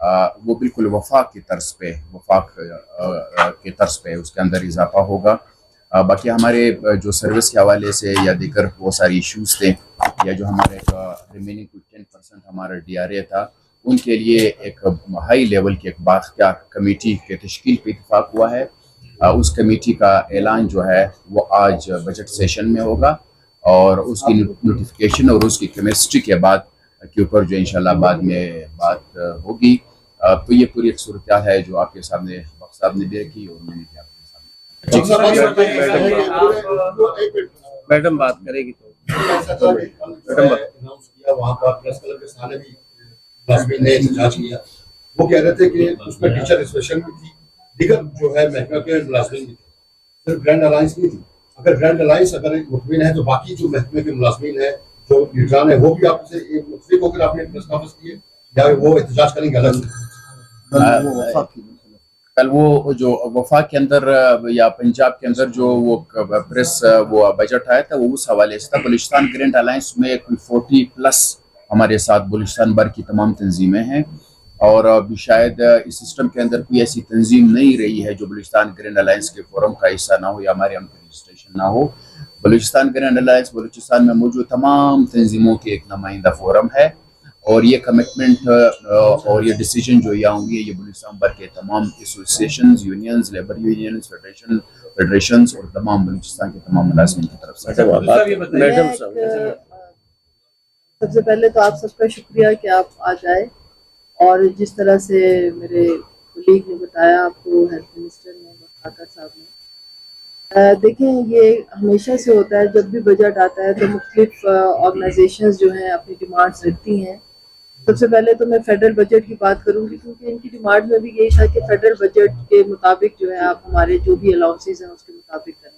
وہ بالکل وفاق کی طرز پہ کے طرز پہ اس کے اندر اضافہ ہوگا. باقی ہمارے جو سروس کے حوالے سے یا دیگر وہ ساری ایشوز تھے یا جو ہمارے ریمیننگ 10% ہمارا ڈی آر اے تھا ان کے لیے ایک ہائی لیول کی ایک بااختیار کمیٹی کے تشکیل پہ اتفاق ہوا ہے. اس کمیٹی کا اعلان جو ہے وہ آج بجٹ سیشن میں ہوگا اور اس کی نوٹیفیکیشن اور اس کی کیمسٹری کے بعد کے اوپر جو انشاءاللہ بعد میں بات ہوگی. تو یہ پوری ایک صورتحال ہے جو آپ کے سامنے وقت صاحب نے دیکھی اور میں نے بھی آپ کے سامنے. میڈم بات کرے گی تو وہاں پر پریس کلب کے سامنے بھی ملازمین نے احتجاج کیا. وہ کہہ رہے تھے کہ اس میں ٹیچر ایسوسیشن بھی تھی, دیگر جو ہے محکمہ کے ملازمین بھی تھے, صرف گرینڈ الائنس نہیں تھی. اگر گرینڈ الائنس اگر مطمئن ہے تو باقی جو محکمے کے ملازمین ہیں جو لیڈران ہیں وہ بھی آپ سے متفق ہو کر آپ نے پریس کانفرنس کی ہے یا وہ احتجاج کریں گے الگ سے؟ کل وہ جو وفاق کے اندر یا پنجاب کے اندر جو وہ پریس وہ بجٹ آیا تھا وہ اس حوالے سے تھا. بلوچستان گرینڈ الائنس میں کوئی 40+ ہمارے ساتھ بلوچستان بھر کی تمام تنظیمیں ہیں اور ابھی شاید اس سسٹم کے اندر کوئی ایسی تنظیم نہیں رہی ہے جو بلوچستان گرینڈ الائنس کے فورم کا حصہ نہ ہو یا ہمارے ہم کا رجسٹریشن نہ ہو. بلوچستان گرینڈ الائنس بلوچستان میں موجود تمام تنظیموں کی ایک نمائندہ فورم ہے اور یہ کمٹمنٹ اور یہ ڈیسیجن جو یہاں ہوئی ہے یہ بلوچستان بھر کے تمام associations, unions, labour unions, federations اور تمام بلوچستان کے تمام ملازمین کی طرف سے. سب سے پہلے تو آپ سب کا شکریہ کہ آپ آج آئے اور جس طرح سے میرے کولیگ نے بتایا آپ کو ہیلتھ منسٹر نے خاکر صاحب نے, دیکھیں یہ ہمیشہ سے ہوتا ہے جب بھی بجٹ آتا ہے تو مختلف آرگنائزیشنز جو ہیں اپنی ڈیمانڈز رکھتی ہیں. سب سے پہلے تو میں فیڈرل بجٹ کی بات کروں گی کیونکہ ان کی ڈیمانڈ میں بھی یہی تھا کہ فیڈرل بجٹ کے مطابق جو ہے آپ ہمارے جو بھی الاؤنسز ہیں اس کے مطابق کریں.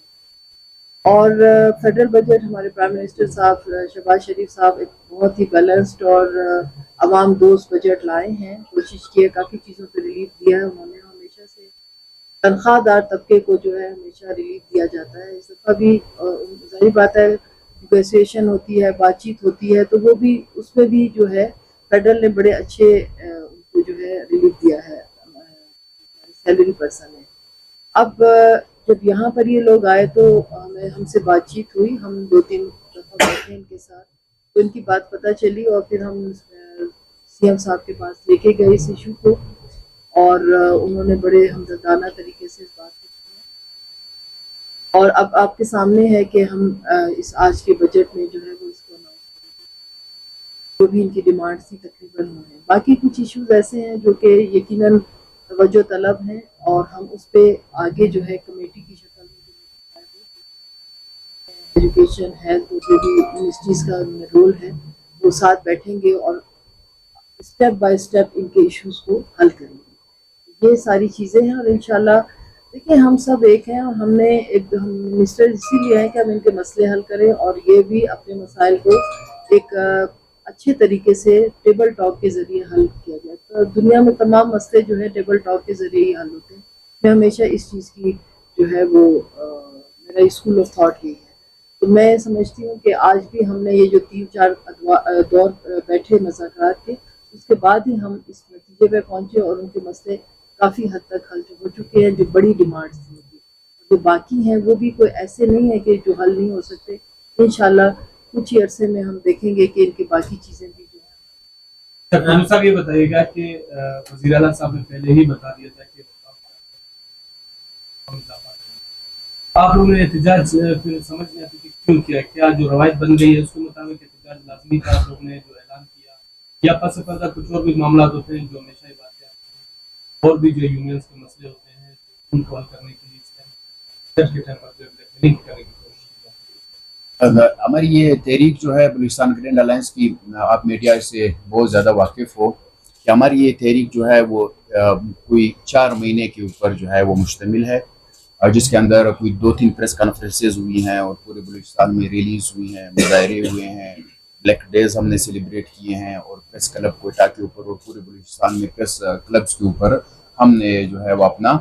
اور فیڈرل بجٹ ہمارے پرائم منسٹر صاحب شہباز شریف صاحب ایک بہت ہی بیلنسڈ اور عوام دوست بجٹ لائے ہیں. کوشش کی ہے کافی چیزوں پہ ریلیف دیا ہے انہوں نے. ہمیشہ سے تنخواہ دار طبقے کو جو ہے ہمیشہ ریلیف دیا جاتا ہے. اس دفعہ بھی ظاہر بات ہے نیگوسیشن ہوتی ہے, بات چیت ہوتی ہے, تو وہ بھی اس میں بھی جو ہے فیڈرل نے بڑے اچھے ان کو جو ہے ریلیف دیا ہے. سیلری پرسن ہے. اب جب یہاں پر یہ لوگ آئے تو ہم سے بات چیت ہوئی, ہم 2-3 دفعہ بیٹھے ان کے ساتھ, تو ان کی بات پتہ چلی اور پھر ہم سی ایم صاحب کے پاس لے کے گئے اس ایشو کو اور انہوں نے بڑے ہمدردانہ طریقے سے اس بات کو سنا. اور اب آپ کے سامنے ہے کہ ہم اس آج کے بجٹ میں جو ہے وہ اس کو اناؤنس کریں گے. جو بھی ان کی ڈیمانڈ تھی تقریباً وہ ہیں. باقی کچھ ایشوز ایسے ہیں جو کہ یقیناً توجہ طلب ہیں اور ہم اس پہ آگے جو ہے کمیٹی کی شکل میں ایجوکیشن, ہیلتھ اور جو بھی منسٹریز کا رول ہے وہ ساتھ بیٹھیں گے اور اسٹیپ بائی اسٹیپ ان کے ایشوز کو حل کریں گے. یہ ساری چیزیں ہیں اور انشاءاللہ دیکھیں ہم سب ایک ہیں اور ہم نے ہم منسٹر اسی لیے ہیں کہ ہم ان کے مسئلے حل کریں اور یہ بھی اپنے مسائل کو ایک اچھے طریقے سے ٹیبل ٹاک کے ذریعے حل کیا جائے. تو دنیا میں تمام مسئلے جو ہے ٹیبل ٹاک کے ذریعے ہی حل ہوتے ہیں. میں ہمیشہ اس چیز کی جو ہے وہ میرا اسکول آف تھاٹ یہی ہے. تو میں سمجھتی ہوں کہ آج بھی ہم نے یہ جو 3-4 دور بیٹھے مذاکرات کے, اس کے بعد ہی ہم اس نتیجے پہ پہنچے اور ان کے مسئلے کافی حد تک حل ہو چکے ہیں. جو بڑی ڈیمانڈس تھیں جو باقی ہیں وہ بھی کوئی ایسے نہیں ہے کہ جو حل نہیں ہو سکتے. انشاءاللہ کچھ ہی عرصے میں ہم دیکھیں گے کہ ان کی باقی چیزیں بھی جو ہیں. صاحب یہ بتائیے گا کہ وزیر اعلیٰ صاحب نے پہلے ہی بتا دیا تھا کہ آپ لوگوں نے احتجاج پھر سمجھ نہیں آتی کہ کیوں کیا, کیا جو روایت بن گئی ہے اس کے مطابق احتجاج لازمی تھا آپ لوگوں نے جو اعلان کیا, یا پس پردہ کچھ اور بھی معاملات ہوتے ہیں جو ہمیشہ ہی باتیں اور بھی جو یونینز کے مسئلے ہوتے ہیں ان کو حل کرنے کے لیے اس کے ٹائم پر بلیک کرنے کی کوشش کی. ہماری یہ تحریک جو ہے بلوچستان گرینڈ الائنس کی, آپ میڈیا سے بہت زیادہ واقف ہو کہ ہماری یہ تحریک جو ہے وہ کوئی 4 مہینے کے اوپر جو ہے وہ مشتمل ہے, جس کے اندر کوئی 2-3 پریس کانفرنسز ہوئی ہیں اور پورے بلوچستان میں ریلیز ہوئی ہیں, مظاہرے ہوئے ہیں, بلیک ڈیز ہم نے سیلیبریٹ کیے ہیں اور پریس کلب کوئٹہ کے اوپر اور پورے بلوچستان میں پریس کلبس کے اوپر ہم نے جو ہے وہ اپنا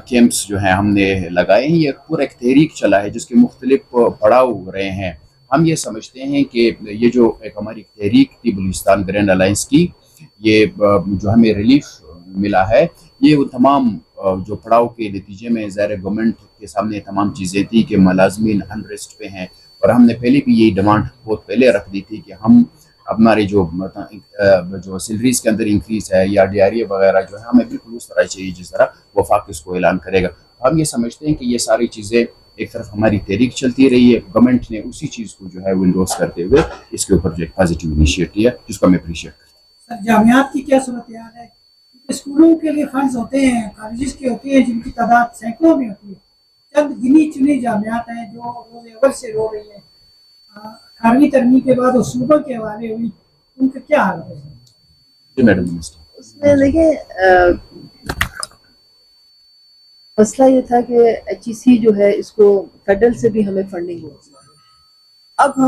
کیمپس جو ہیں ہم نے لگائے ہیں. یہ پورا ایک تحریک چلا ہے جس کے مختلف پڑاؤ ہو رہے ہیں. ہم یہ سمجھتے ہیں کہ یہ جو ایک ہماری تحریک تھی بلوچستان گرینڈ الائنس کی, یہ جو ہمیں ریلیف ملا ہے یہ وہ تمام جو پڑاؤ کے نتیجے میں ظاہر گورنمنٹ کے سامنے تمام چیزیں تھی کہ ملازمین انریسٹ پہ ہیں، اور ہم نے پہلے بھی یہی ڈیمانڈ بہت پہلے رکھ دی تھی کہ ہم ہماری جو سیلریز کے اندر انکریز ہے یا ڈی آر اے وغیرہ جو ہے ہمیں بالکل اس طرح چاہیے جس طرح وفاق اس کو اعلان کرے گا. ہم یہ سمجھتے ہیں کہ یہ ساری چیزیں ایک طرف ہماری تحریک چلتی رہی ہے، گورنمنٹ نے اسی چیز کو جو ہے وہ انڈورس کرتے ہوئے اس کے اوپر جو ایک پازیٹیو انیشیٹ لیا جس کو ہم اپریشیٹ کرتے ہیں. سر جامعات کی کیا صورتحال ہے؟ اسکولوں کے لیے فنڈز ہوتے ہیں، کالجز کے ہوتے ہیں جن کی تعداد سینکڑوں میں ہوتی ہے، چند گنی چنی جامعات ہیں جو روز اول سے رو رہی ہیں. 18ویں ترمیم کے بعد صوبہ کے حوالے ہوئی، ان کا کیا حال ہے؟ جی میڈم منسٹر. اس میں دیکھیں مسئلہ یہ تھا کہ ایچ ای سی جو ہے اس کو فیڈرل سے بھی ہمیں فنڈنگ ہو. اب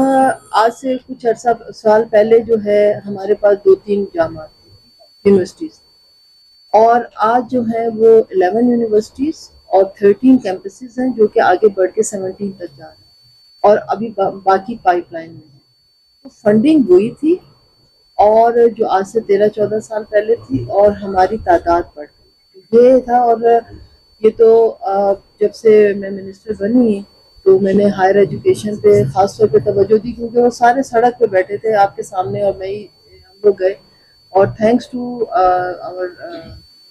آج سے کچھ عرصہ سال پہلے جو ہے ہمارے پاس 2-3 جامعات یونیورسٹیز، اور آج جو ہے وہ 11 یونیورسٹیز اور 13 کیمپسز ہیں جو کہ آگے بڑھ کے 17 تک جا رہے ہیں، اور ابھی باقی پائپ لائن میں ہے. تو فنڈنگ وہی تھی اور جو آج سے 13-14 سال پہلے تھی، اور ہماری تعداد بڑھ گئی یہ تھا. اور یہ تو جب سے میں منسٹر بنی تو میں نے ہائر ایجوکیشن پہ خاص طور پہ توجہ دی، کیونکہ وہ سارے سڑک پہ بیٹھے تھے آپ کے سامنے، اور ہم لوگ گئے، اور thanks to our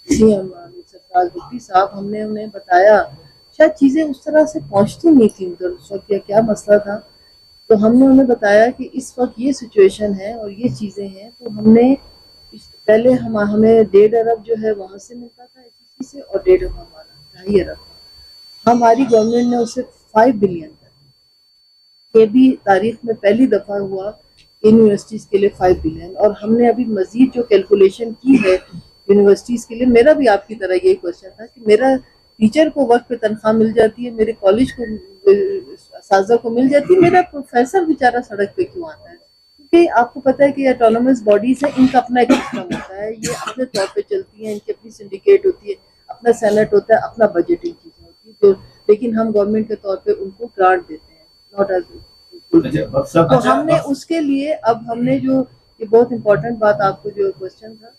C M Sarfraz Bugti sahib, ہم نے انہیں بتایا. شاید چیزیں اس طرح سے پہنچتی نہیں تھیں ادھر اس وقت، یا کیا مسئلہ تھا، تو ہم نے انہیں بتایا کہ اس وقت یہ سچویشن ہے اور یہ چیزیں ہیں. تو ہم نے پہلے ہمیں 1.5 ارب جو ہے وہاں سے ملتا تھا ایچ ای سی سے، اور 1.5 ارب ہمارا 2.5 ارب. ہماری گورنمنٹ نے اسے 5 بلین کر دیا. یہ بھی تاریخ میں پہلی دفعہ ہوا ان یونیورسٹیز کے لیے 5 بلین. اور ہم نے ابھی مزید جو کیلکولیشن کی ہے یونیورسٹیز کے لیے، میرا بھی آپ کی طرح یہی کوشچن تھا کہ میرا ٹیچر کو وقت پہ تنخواہ مل جاتی ہے، میرے کالج کو اساتذہ کو مل جاتی ہے، میرا پروفیسر بیچارہ سڑک پہ کیوں آتا ہے؟ کیونکہ آپ کو پتہ ہے کہ آٹونومس باڈیز ہیں، ان کا اپنا ایک سسٹم ہوتا ہے، یہ اپنے طور پہ چلتی ہیں، ان کی اپنی سنڈیکیٹ ہوتی ہے، اپنا سینٹ ہوتا ہے، اپنا بجٹنگ چیزیں ہوتی ہیں، جو لیکن ہم گورنمنٹ کے طور پہ ان کو گرانٹ دیتے ہیں، ناٹ ایز. تو ہم نے اس کے لیے اب ہم نے جو یہ بہت امپورٹنٹ بات آپ کو جو کوشچن تھا،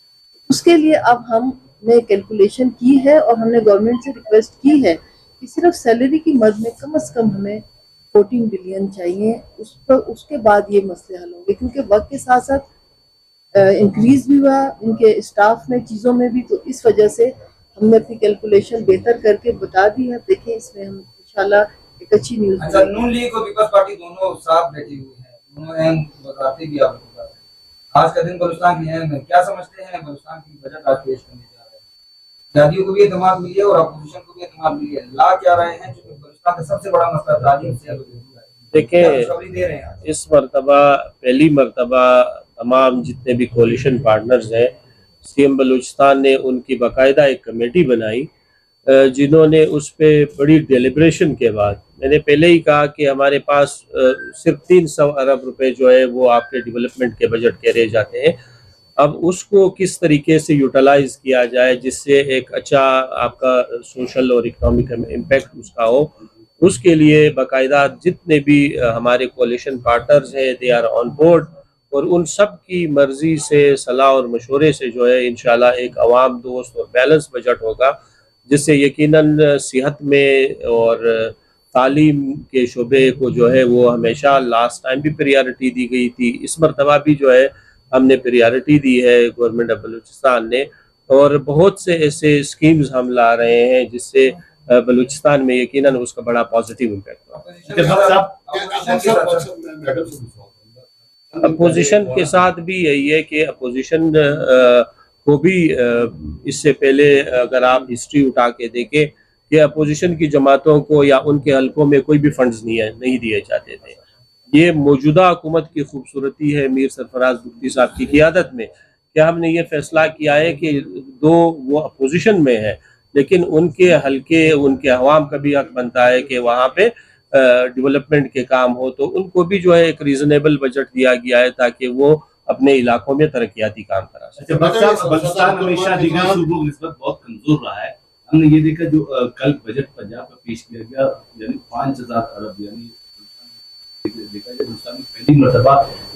اس کے لیے اب ہم نے کیلکولیشن کی ہے، اور ہم نے گورنمنٹ سے ریکویسٹ کی ہے کہ صرف سیلری کی مد میں کم از کم ہمیں 14 بلین چاہیے. اس کے بعد یہ مسئلے حل ہوں گے، کیونکہ وقت کے ساتھ ساتھ انکریز بھی ہوا ان کے اسٹاف میں، چیزوں میں بھی. تو اس وجہ سے ہم نے اپنی کیلکولیشن بہتر کر کے بتا دی ہے. دیکھیں اس میں ہم انشاءاللہ ایک اچھی نیوز. اچھا، نون لیگ اور پیپلز پارٹی دونوں ساتھ بیٹھی ہوئی ہیں، دونوں اہم وزارتیں بھی آپ کے پاس ہیں. آج کا دن بلوچستان کی اہم ہے، کیا سمجھتے ہیں بلوچستان کی بجٹ آج پیش کرنے جا رہے ہیں؟ جادیوں کو بھی اعتماد ملی ہے اور اپوزیشن کو بھی اعتماد ملی ہے. لا کیا رہے ہیں چونکہ بلوچستان کا سب سے بڑا مسئلہ تعلیم سے ہے. دیکھیں اس مرتبہ پہلی مرتبہ تمام جتنے بھی کولیشن پارٹنرز ہیں، سی ایم بلوچستان نے ان کی باقاعدہ ایک کمیٹی بنائی جنہوں نے اس پہ بڑی ڈیلیبریشن کے بعد، میں نے پہلے ہی کہا کہ ہمارے پاس صرف 300 ارب روپے جو ہے وہ آپ کے ڈیولپمنٹ کے بجٹ کے رہ جاتے ہیں. اب اس کو کس طریقے سے یوٹیلائز کیا جائے جس سے ایک اچھا آپ کا سوشل اور اکنامک امپیکٹ اس کا ہو، اس کے لیے باقاعدہ جتنے بھی ہمارے کولیشن پارٹنرز ہیں دے آر آن بورڈ، اور ان سب کی مرضی سے، صلاح اور مشورے سے جو ہے انشاءاللہ ایک عوام دوست اور بیلنس بجٹ ہوگا، جس سے یقیناً صحت میں اور تعلیم کے شعبے کو جو ہے وہ ہمیشہ لاسٹ ٹائم بھی پریارٹی دی گئی تھی، اس مرتبہ بھی جو ہے ہم نے پریارٹی دی ہے گورنمنٹ آف بلوچستان نے، اور بہت سے ایسے اسکیمز ہم لا رہے ہیں جس سے بلوچستان میں یقیناً اس کا بڑا پازیٹیو امپیکٹ ہوگا. اپوزیشن کے ساتھ بھی یہی ہے کہ اپوزیشن کو بھی اس سے پہلے اگر آپ ہسٹری اٹھا کے دیکھیں کہ اپوزیشن کی جماعتوں کو یا ان کے حلقوں میں کوئی بھی فنڈز نہیں دیے جاتے تھے. یہ موجودہ حکومت کی خوبصورتی ہے میر سرفراز بگٹی صاحب کی قیادت میں کہ ہم نے یہ فیصلہ کیا ہے کہ دو وہ اپوزیشن میں ہے لیکن ان کے حلقے، ان کے عوام کا بھی حق بنتا ہے کہ وہاں پہ ڈیولپمنٹ کے کام ہو، تو ان کو بھی جو ہے ایک ریزنیبل بجٹ دیا گیا ہے تاکہ وہ اپنے علاقوں میں ترقیاتی کام کرا سکیں. بلوچستان ہمیشہ دیگر صوبوں کی نسبت بہت کمزور رہا ہے. ہم نے یہ دیکھا جو کل بجٹ پنجاب کا پیش کیا گیا، یعنی 5000 ارب، یعنی دیکھا جائے ہندوستان میں پہلی مرتبہ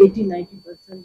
80-90%